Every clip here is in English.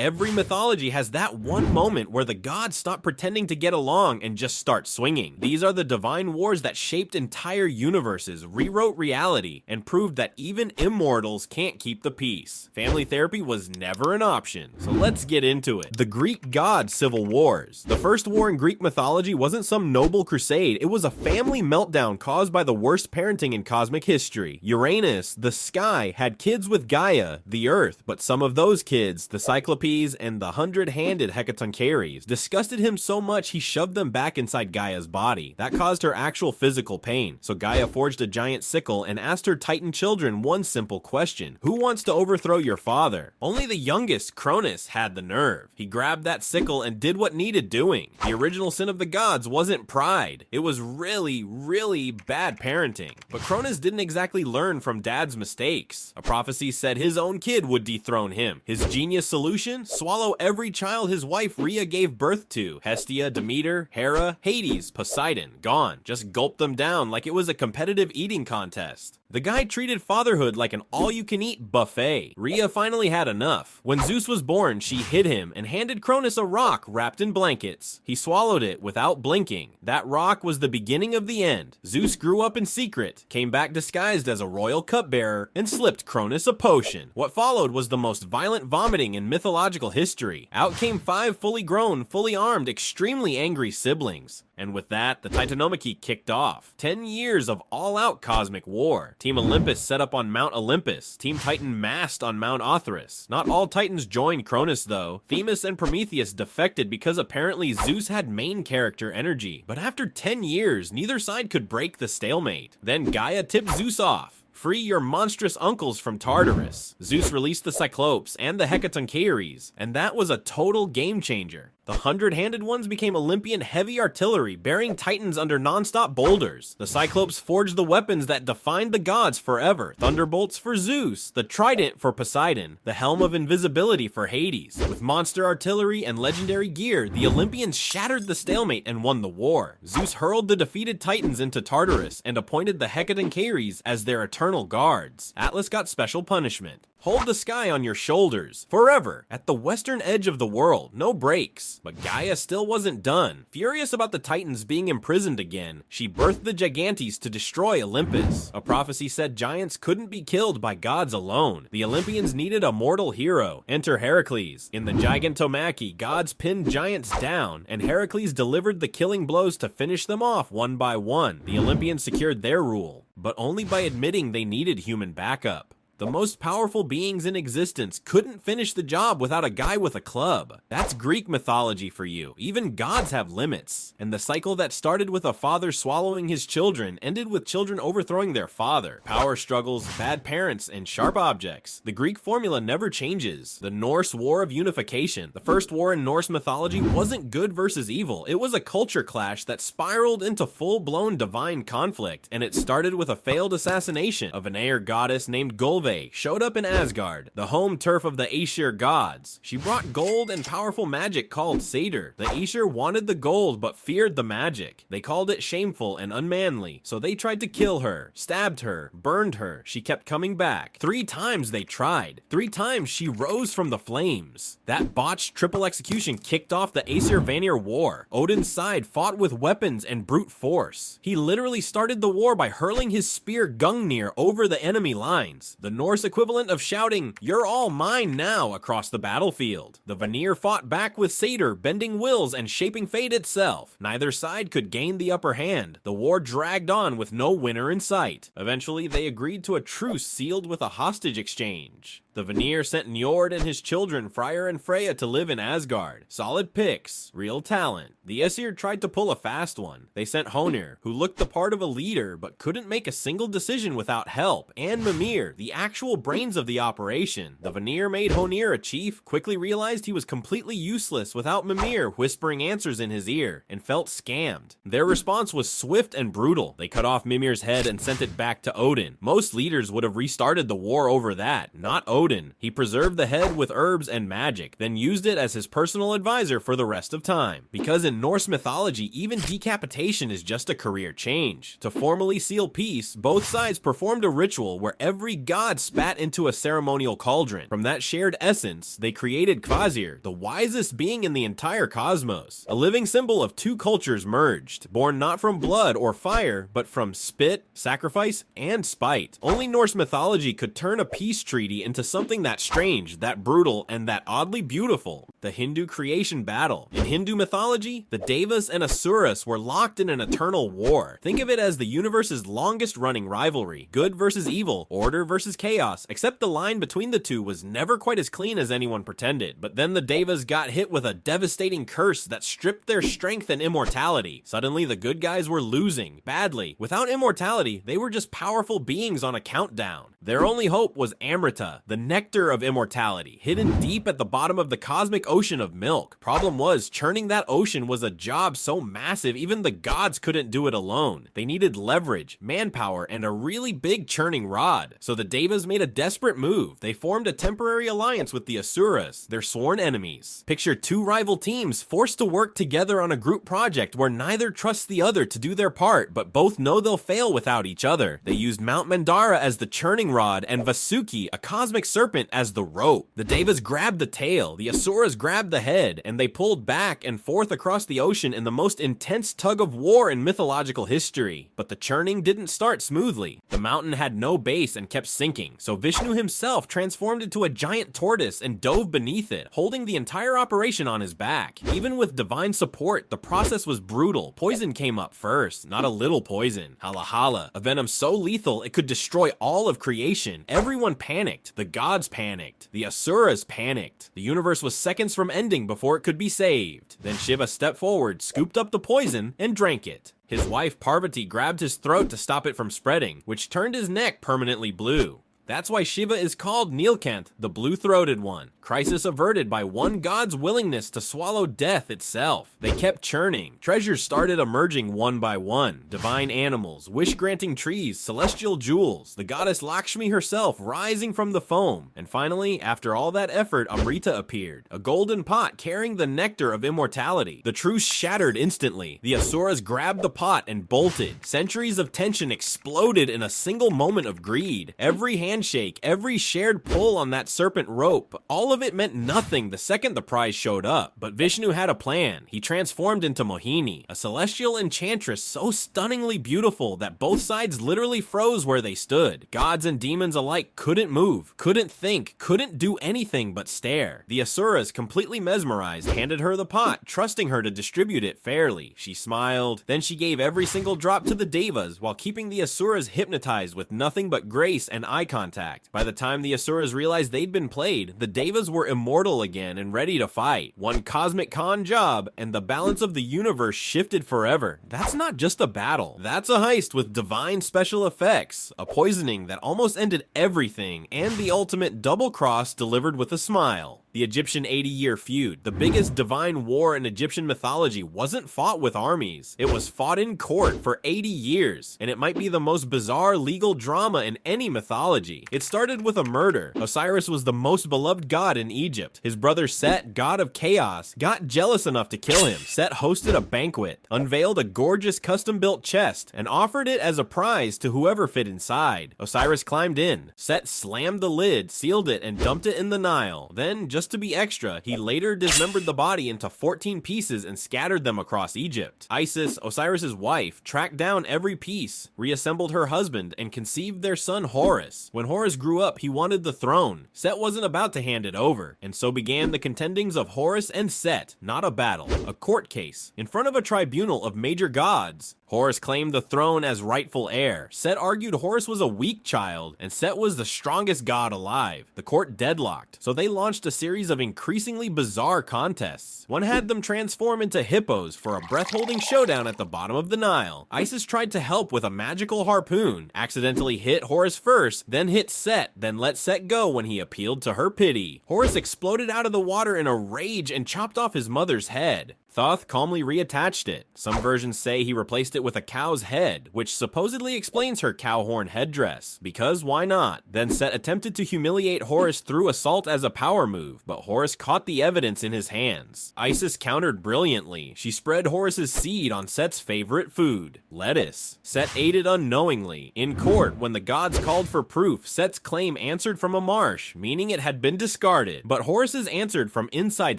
Every mythology has that one moment where the gods stop pretending to get along and just start swinging. These are the divine wars that shaped entire universes, rewrote reality, and proved that even immortals can't keep the peace. Family therapy was never an option, so let's get into it. The Greek god civil wars. The first war in Greek mythology wasn't some noble crusade, it was a family meltdown caused by the worst parenting in cosmic history. Uranus, the sky, had kids with Gaia, the earth, but some of those kids, the Cyclopes and the 100-handed Hecatoncheires, disgusted him so much he shoved them back inside Gaia's body. That caused her actual physical pain, so Gaia forged a giant sickle and asked her Titan children one simple question: who wants to overthrow your father? Only the youngest, Cronus, had the nerve. He grabbed that sickle and did what needed doing. The original sin of the gods wasn't pride, it was really bad parenting. But Cronus didn't exactly learn from dad's mistakes. A prophecy said his own kid would dethrone him. His genius solution? Swallow every child his wife Rhea gave birth to. Hestia, Demeter, Hera, Hades, Poseidon, gone. Just gulp them down like it was a competitive eating contest. The guy treated fatherhood like an all-you-can-eat buffet. Rhea finally had enough. When Zeus was born, she hid him and handed Cronus a rock wrapped in blankets. He swallowed it without blinking. That rock was the beginning of the end. Zeus grew up in secret, came back disguised as a royal cupbearer, and slipped Cronus a potion. What followed was the most violent vomiting in mythological history. Out came 5 fully grown, fully armed, extremely angry siblings. And with that, the Titanomachy kicked off. 10 years of all-out cosmic war. Team Olympus set up on Mount Olympus. Team Titan massed on Mount Othrys. Not all Titans joined Cronus though. Themis and Prometheus defected because apparently Zeus had main character energy. But after 10 years, neither side could break the stalemate. Then Gaia tipped Zeus off. Free your monstrous uncles from Tartarus. Zeus released the Cyclopes and the Hecatoncheires, and that was a total game changer. The 100-handed ones became Olympian heavy artillery, bearing titans under non-stop boulders. The Cyclopes forged the weapons that defined the gods forever. Thunderbolts for Zeus, the trident for Poseidon, the helm of invisibility for Hades. With monster artillery and legendary gear, the Olympians shattered the stalemate and won the war. Zeus hurled the defeated titans into Tartarus and appointed the Hecatoncheires as their eternal guards. Atlas got special punishment. Hold the sky on your shoulders, forever, at the western edge of the world, no breaks. But Gaia still wasn't done. Furious about the Titans being imprisoned again, she birthed the Gigantes to destroy Olympus. A prophecy said giants couldn't be killed by gods alone. The Olympians needed a mortal hero. Enter Heracles. In the Gigantomachy, gods pinned giants down, and Heracles delivered the killing blows to finish them off one by one. The Olympians secured their rule, but only by admitting they needed human backup. The most powerful beings in existence couldn't finish the job without a guy with a club. That's Greek mythology for you. Even gods have limits. And the cycle that started with a father swallowing his children ended with children overthrowing their father. Power struggles, bad parents, and sharp objects. The Greek formula never changes. The Norse War of Unification. The first war in Norse mythology wasn't good versus evil. It was a culture clash that spiraled into full-blown divine conflict. And it started with a failed assassination of an air goddess named Golve. Showed up in Asgard, the home turf of the Aesir gods. She brought gold and powerful magic called Satyr. The Aesir wanted the gold but feared the magic. They called it shameful and unmanly, so they tried to kill her, stabbed her, burned her. She kept coming back. 3 times they tried. 3 times she rose from the flames. That botched triple execution kicked off the Aesir-Vanir War. Odin's side fought with weapons and brute force. He literally started the war by hurling his spear Gungnir over the enemy lines. The Norse equivalent of shouting, "You're all mine now," across the battlefield. The Vanir fought back with Satyr, bending wills and shaping fate itself. Neither side could gain the upper hand. The war dragged on with no winner in sight. Eventually, they agreed to a truce sealed with a hostage exchange. The Vanir sent Njord and his children Freyr and Freya to live in Asgard. Solid picks, real talent. The Aesir tried to pull a fast one. They sent Honir, who looked the part of a leader but couldn't make a single decision without help, and Mimir, the actual brains of the operation. The Vanir made Honir a chief, quickly realized he was completely useless without Mimir whispering answers in his ear, and felt scammed. Their response was swift and brutal. They cut off Mimir's head and sent it back to Odin. Most leaders would have restarted the war over that, not Odin. Odin. He preserved the head with herbs and magic, then used it as his personal advisor for the rest of time. Because in Norse mythology, even decapitation is just a career change. To formally seal peace, both sides performed a ritual where every god spat into a ceremonial cauldron. From that shared essence, they created Kvasir, the wisest being in the entire cosmos. A living symbol of two cultures merged, born not from blood or fire, but from spit, sacrifice, and spite. Only Norse mythology could turn a peace treaty into something that strange, that brutal, and that oddly beautiful. The Hindu creation battle. In Hindu mythology, the Devas and Asuras were locked in an eternal war. Think of it as the universe's longest running rivalry. Good versus evil, order versus chaos, except the line between the two was never quite as clean as anyone pretended. But then the Devas got hit with a devastating curse that stripped their strength and immortality. Suddenly the good guys were losing, badly. Without immortality, they were just powerful beings on a countdown. Their only hope was Amrita, the nectar of immortality, hidden deep at the bottom of the cosmic ocean of milk. Problem was, churning that ocean was a job so massive even the gods couldn't do it alone. They needed leverage, manpower, and a really big churning rod. So the Devas made a desperate move. They formed a temporary alliance with the Asuras, their sworn enemies. Picture two rival teams forced to work together on a group project where neither trusts the other to do their part, but both know they'll fail without each other. They used Mount Mandara as the churning rod and Vasuki, a cosmic serpent, as the rope. The Devas grabbed the tail, the Asuras grabbed the head, and they pulled back and forth across the ocean in the most intense tug of war in mythological history. But the churning didn't start smoothly. The mountain had no base and kept sinking, so Vishnu himself transformed into a giant tortoise and dove beneath it, holding the entire operation on his back. Even with divine support, the process was brutal. Poison came up first, not a little poison. Halahala, a venom so lethal it could destroy all of creation. Everyone panicked. The gods panicked. The Asuras panicked. The universe was seconds from ending before it could be saved. Then Shiva stepped forward, scooped up the poison, and drank it. His wife Parvati grabbed his throat to stop it from spreading, which turned his neck permanently blue. That's why Shiva is called Nilkanth, the blue-throated one. Crisis averted by one god's willingness to swallow death itself. They kept churning. Treasures started emerging one by one. Divine animals, wish-granting trees, celestial jewels, the goddess Lakshmi herself rising from the foam. And finally, after all that effort, Amrita appeared, a golden pot carrying the nectar of immortality. The truce shattered instantly. The Asuras grabbed the pot and bolted. Centuries of tension exploded in a single moment of greed. Every handshake, every shared pull on that serpent rope, all of it meant nothing the second the prize showed up. But Vishnu had a plan. He transformed into Mohini, a celestial enchantress so stunningly beautiful that both sides literally froze where they stood. Gods and demons alike couldn't move, couldn't think, couldn't do anything but stare. The Asuras, completely mesmerized, handed her the pot, trusting her to distribute it fairly. She smiled, then she gave every single drop to the Devas while keeping the Asuras hypnotized with nothing but grace and eye contact. By the time the Asuras realized they'd been played, the Devas were immortal again and ready to fight. One cosmic con job, and the balance of the universe shifted forever. That's not just a battle. That's a heist with divine special effects, a poisoning that almost ended everything, and the ultimate double cross delivered with a smile. The Egyptian 80-year feud, the biggest divine war in Egyptian mythology, wasn't fought with armies. It was fought in court for 80 years, and it might be the most bizarre legal drama in any mythology. It started with a murder. Osiris was the most beloved god in Egypt. His brother Set, god of chaos, got jealous enough to kill him. Set hosted a banquet, unveiled a gorgeous custom-built chest, and offered it as a prize to whoever fit inside. Osiris climbed in. Set slammed the lid, sealed it, and dumped it in the Nile. Then, just to be extra, he later dismembered the body into 14 pieces and scattered them across Egypt. Isis, Osiris's wife, tracked down every piece, reassembled her husband, and conceived their son Horus. When Horus grew up, he wanted the throne. Set wasn't about to hand it over, and so began the contendings of Horus and Set, not a battle, a court case, in front of a tribunal of major gods. Horus claimed the throne as rightful heir. Set argued Horus was a weak child, and Set was the strongest god alive. The court deadlocked, so they launched a series of increasingly bizarre contests. One had them transform into hippos for a breath-holding showdown at the bottom of the Nile. Isis tried to help with a magical harpoon, accidentally hit Horus first, then hit Set, then let Set go when he appealed to her pity. Horus exploded out of the water in a rage and chopped off his mother's head. Thoth calmly reattached it. Some versions say he replaced it with a cow's head, which supposedly explains her cow horn headdress. Because why not? Then Set attempted to humiliate Horus through assault as a power move, but Horus caught the evidence in his hands. Isis countered brilliantly. She spread Horus's seed on Set's favorite food, lettuce. Set aided unknowingly. In court, when the gods called for proof, Set's claim answered from a marsh, meaning it had been discarded. But Horus's answered from inside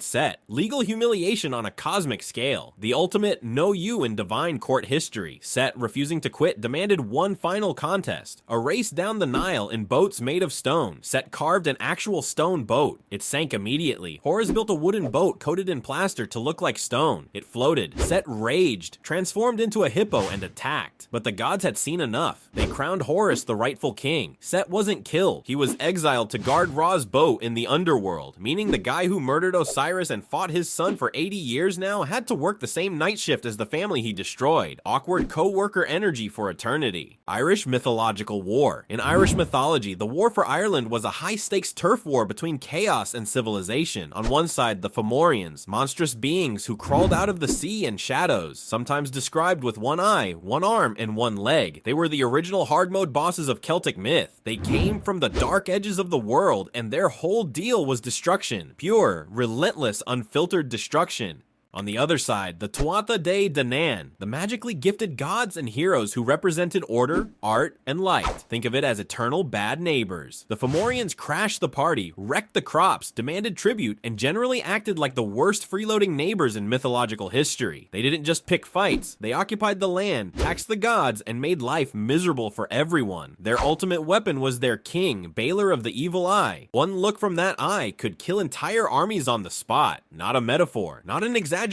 Set. Legal humiliation on a cosmic scale. The ultimate know you in divine court history. Set, refusing to quit, demanded one final contest. A race down the Nile in boats made of stone. Set carved an actual stone boat. It sank immediately. Horus built a wooden boat coated in plaster to look like stone. It floated. Set raged, transformed into a hippo, and attacked. But the gods had seen enough. They crowned Horus the rightful king. Set wasn't killed. He was exiled to guard Ra's boat in the underworld, meaning the guy who murdered Osiris and fought his son for 80 years now had to work the same night shift as the family he destroyed. Awkward co-worker energy for eternity. Irish mythological war. In Irish mythology, the war for Ireland was a high-stakes turf war between chaos and civilization. On one side, the Fomorians, monstrous beings who crawled out of the sea and shadows, sometimes described with one eye, one arm, and one leg. They were the original hard-mode bosses of Celtic myth. They came from the dark edges of the world, and their whole deal was destruction. Pure, relentless, unfiltered destruction. On the other side, the Tuatha De Danann, the magically gifted gods and heroes who represented order, art, and light. Think of it as eternal bad neighbors. The Fomorians crashed the party, wrecked the crops, demanded tribute, and generally acted like the worst freeloading neighbors in mythological history. They didn't just pick fights, they occupied the land, taxed the gods, and made life miserable for everyone. Their ultimate weapon was their king, Balor of the Evil Eye. One look from that eye could kill entire armies on the spot. Not a metaphor, not an exaggeration.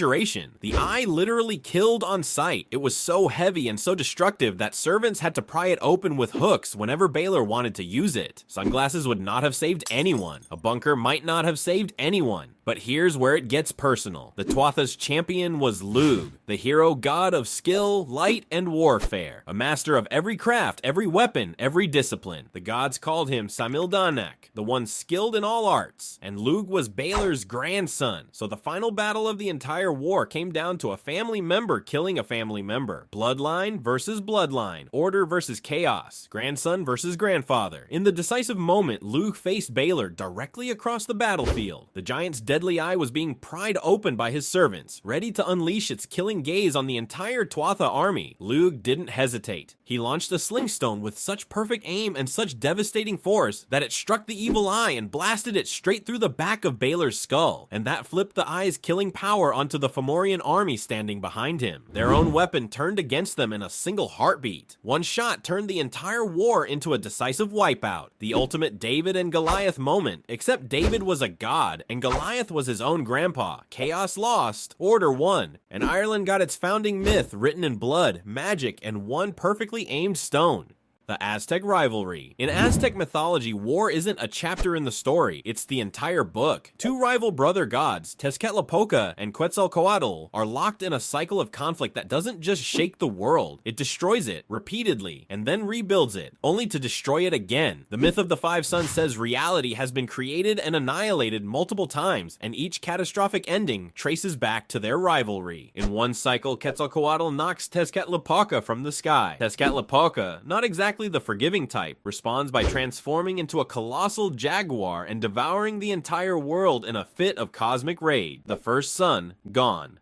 The eye literally killed on sight. It was so heavy and so destructive that servants had to pry it open with hooks whenever Balor wanted to use it. Sunglasses would not have saved anyone. A bunker might not have saved anyone. But here's where it gets personal. The Tuatha's champion was Lugh, the hero god of skill, light, and warfare. A master of every craft, every weapon, every discipline. The gods called him Samildanak, the one skilled in all arts. And Lugh was Balor's grandson. So the final battle of the entire war came down to a family member killing a family member. Bloodline versus bloodline. Order versus chaos. Grandson versus grandfather. In the decisive moment, Lugh faced Balor directly across the battlefield. The giant's deadly eye was being pried open by his servants, ready to unleash its killing gaze on the entire Tuatha army. Lugh didn't hesitate. He launched a sling stone with such perfect aim and such devastating force that it struck the evil eye and blasted it straight through the back of Balor's skull, and that flipped the eye's killing power onto the Fomorian army standing behind him. Their own weapon turned against them in a single heartbeat. One shot turned the entire war into a decisive wipeout. The ultimate David and Goliath moment, except David was a god, and Goliath was his own grandpa. Chaos lost, order won, and Ireland got its founding myth written in blood, magic, and one perfectly aimed stone. The Aztec rivalry. In Aztec mythology, war isn't a chapter in the story, it's the entire book. Two rival brother gods, Tezcatlipoca and Quetzalcoatl, are locked in a cycle of conflict that doesn't just shake the world, it destroys it repeatedly, and then rebuilds it, only to destroy it again. The myth of the five suns says reality has been created and annihilated multiple times, and each catastrophic ending traces back to their rivalry. In one cycle, Quetzalcoatl knocks Tezcatlipoca from the sky. Tezcatlipoca, not exactly the forgiving type, responds by transforming into a colossal jaguar and devouring the entire world in a fit of cosmic rage. The first sun, gone.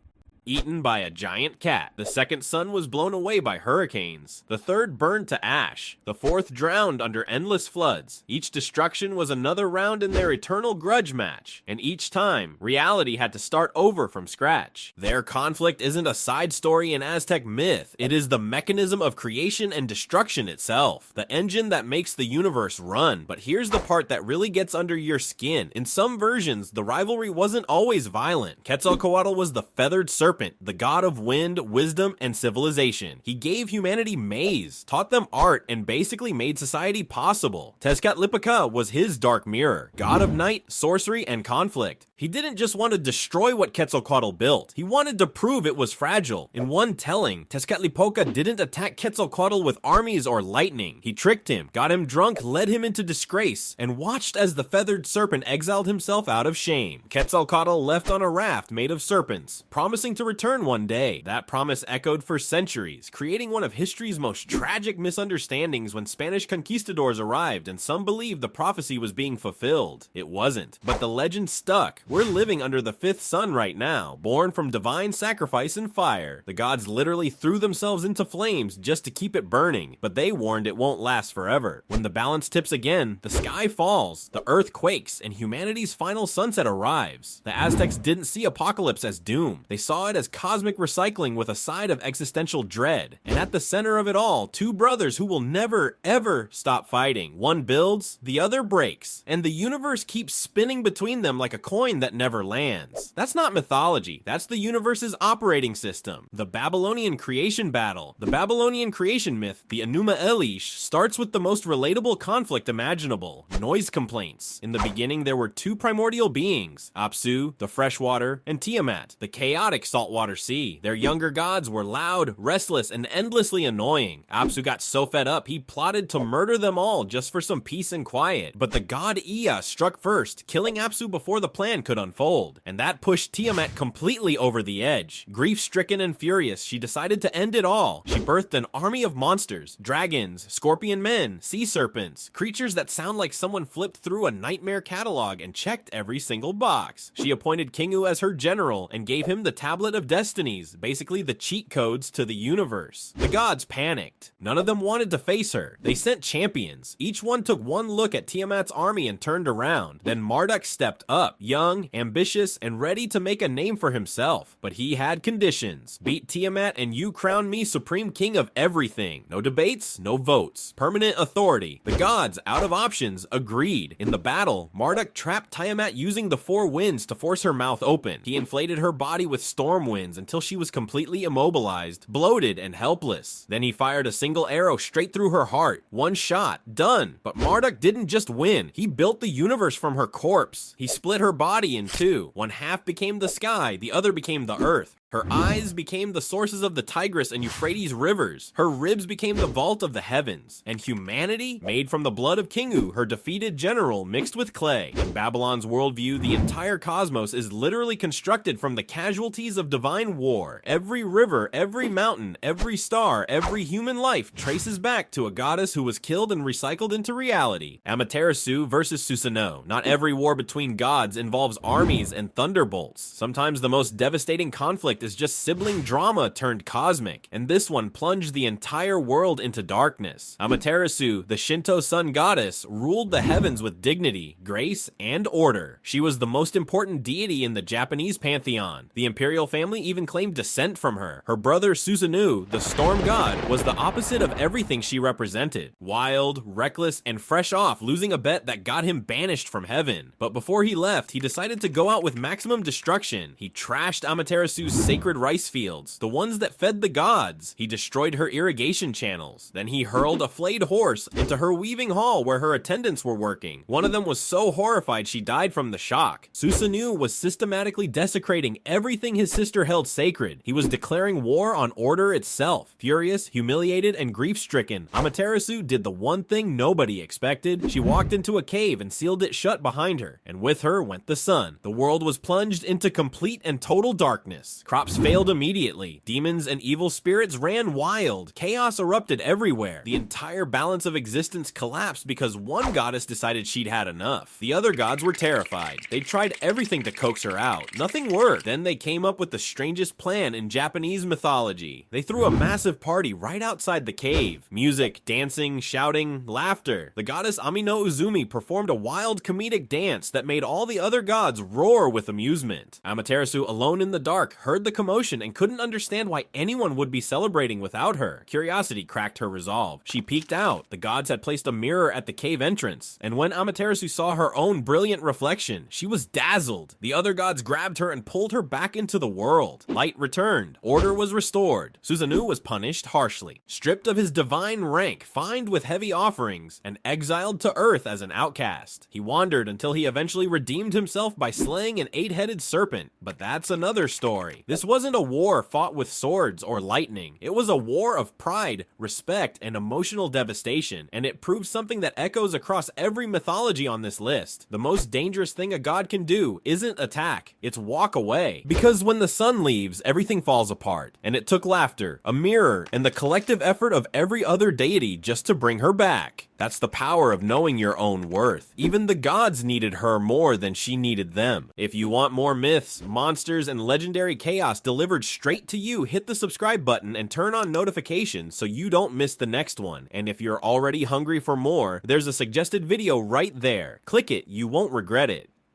Eaten by a giant cat. The second sun was blown away by hurricanes. The third burned to ash. The fourth drowned under endless floods. Each destruction was another round in their eternal grudge match, and each time, reality had to start over from scratch. Their conflict isn't a side story in Aztec myth, it is the mechanism of creation and destruction itself, the engine that makes the universe run. But here's the part that really gets under your skin. In some versions, the rivalry wasn't always violent. Quetzalcoatl was the feathered serpent, the god of wind, wisdom, and civilization. He gave humanity maize, taught them art, and basically made society possible. Tezcatlipoca was his dark mirror, god of night, sorcery, and conflict. He didn't just want to destroy what Quetzalcoatl built, he wanted to prove it was fragile. In one telling, Tezcatlipoca didn't attack Quetzalcoatl with armies or lightning. He tricked him, got him drunk, led him into disgrace, and watched as the feathered serpent exiled himself out of shame. Quetzalcoatl left on a raft made of serpents, promising to return one day. That promise echoed for centuries, creating one of history's most tragic misunderstandings when Spanish conquistadors arrived and some believed the prophecy was being fulfilled. It wasn't, but the legend stuck. We're living under the fifth sun right now, born from divine sacrifice and fire. The gods literally threw themselves into flames just to keep it burning, but they warned it won't last forever. When the balance tips again, the sky falls, the earth quakes, and humanity's final sunset arrives. The Aztecs didn't see apocalypse as doom. They saw it as cosmic recycling with a side of existential dread. And at the center of it all, two brothers who will never, ever stop fighting. One builds, the other breaks, and the universe keeps spinning between them like a coin that never lands. That's not mythology, that's the universe's operating system. The Babylonian creation battle. The Babylonian creation myth, the Enuma Elish, starts with the most relatable conflict imaginable: noise complaints. In the beginning, there were two primordial beings, Apsu, the freshwater, and Tiamat, the chaotic saltwater sea. Their younger gods were loud, restless, and endlessly annoying. Apsu got so fed up, he plotted to murder them all just for some peace and quiet. But the god Ea struck first, killing Apsu before the plan could unfold, and that pushed Tiamat completely over the edge. Grief-stricken and furious, she decided to end it all. She birthed an army of monsters, dragons, scorpion men, sea serpents, creatures that sound like someone flipped through a nightmare catalog and checked every single box. She appointed Kingu as her general and gave him the Tablet of Destinies, basically the cheat codes to the universe. The gods panicked. None of them wanted to face her. They sent champions. Each one took one look at Tiamat's army and turned around. Then Marduk stepped up, young, ambitious, and ready to make a name for himself. But he had conditions. Beat Tiamat and you crown me supreme king of everything. No debates, no votes. Permanent authority. The gods, out of options, agreed. In the battle, Marduk trapped Tiamat using the four winds to force her mouth open. He inflated her body with storm winds until she was completely immobilized, bloated, and helpless. Then he fired a single arrow straight through her heart. One shot, done. But Marduk didn't just win. He built the universe from her corpse. He split her body in two. One half became the sky, the other became the earth. Her eyes became the sources of the Tigris and Euphrates rivers. Her ribs became the vault of the heavens. And humanity, made from the blood of Kingu, her defeated general, mixed with clay. In Babylon's worldview, the entire cosmos is literally constructed from the casualties of divine war. Every river, every mountain, every star, every human life traces back to a goddess who was killed and recycled into reality. Amaterasu versus Susanoo. Not every war between gods involves armies and thunderbolts. Sometimes the most devastating conflict is just sibling drama turned cosmic, and this one plunged the entire world into darkness. Amaterasu, the Shinto sun goddess, ruled the heavens with dignity, grace, and order. She was the most important deity in the Japanese pantheon. The imperial family even claimed descent from her. Her brother Susanoo, the storm god, was the opposite of everything she represented. Wild, reckless, and fresh off losing a bet that got him banished from heaven. But before he left, he decided to go out with maximum destruction. He trashed Amaterasu's sacred rice fields, the ones that fed the gods. He destroyed her irrigation channels. Then he hurled a flayed horse into her weaving hall where her attendants were working. One of them was so horrified she died from the shock. Susanoo was systematically desecrating everything his sister held sacred. He was declaring war on order itself. Furious, humiliated, and grief-stricken, Amaterasu did the one thing nobody expected. She walked into a cave and sealed it shut behind her, and with her went the sun. The world was plunged into complete and total darkness. Crops failed immediately. Demons and evil spirits ran wild. Chaos erupted everywhere. The entire balance of existence collapsed because one goddess decided she'd had enough. The other gods were terrified. They tried everything to coax her out. Nothing worked. Then they came up with the strangest plan in Japanese mythology. They threw a massive party right outside the cave. Music, dancing, shouting, laughter. The goddess Amino Uzumi performed a wild comedic dance that made all the other gods roar with amusement. Amaterasu, alone in the dark, heard the the commotion and couldn't understand why anyone would be celebrating without her. Curiosity cracked her resolve. She peeked out. The gods had placed a mirror at the cave entrance, and when Amaterasu saw her own brilliant reflection, she was dazzled. The other gods grabbed her and pulled her back into the world. Light returned. Order was restored. Susanoo was punished harshly, stripped of his divine rank, fined with heavy offerings, and exiled to Earth as an outcast. He wandered until he eventually redeemed himself by slaying an 8-headed serpent, but that's another story. This wasn't a war fought with swords or lightning. It was a war of pride, respect, and emotional devastation, and it proves something that echoes across every mythology on this list. The most dangerous thing a god can do isn't attack, it's walk away. Because when the sun leaves, everything falls apart, and it took laughter, a mirror, and the collective effort of every other deity just to bring her back. That's the power of knowing your own worth. Even the gods needed her more than she needed them. If you want more myths, monsters, and legendary chaos delivered straight to you, hit the subscribe button and turn on notifications so you don't miss the next one. And if you're already hungry for more, there's a suggested video right there. Click it, you won't regret it.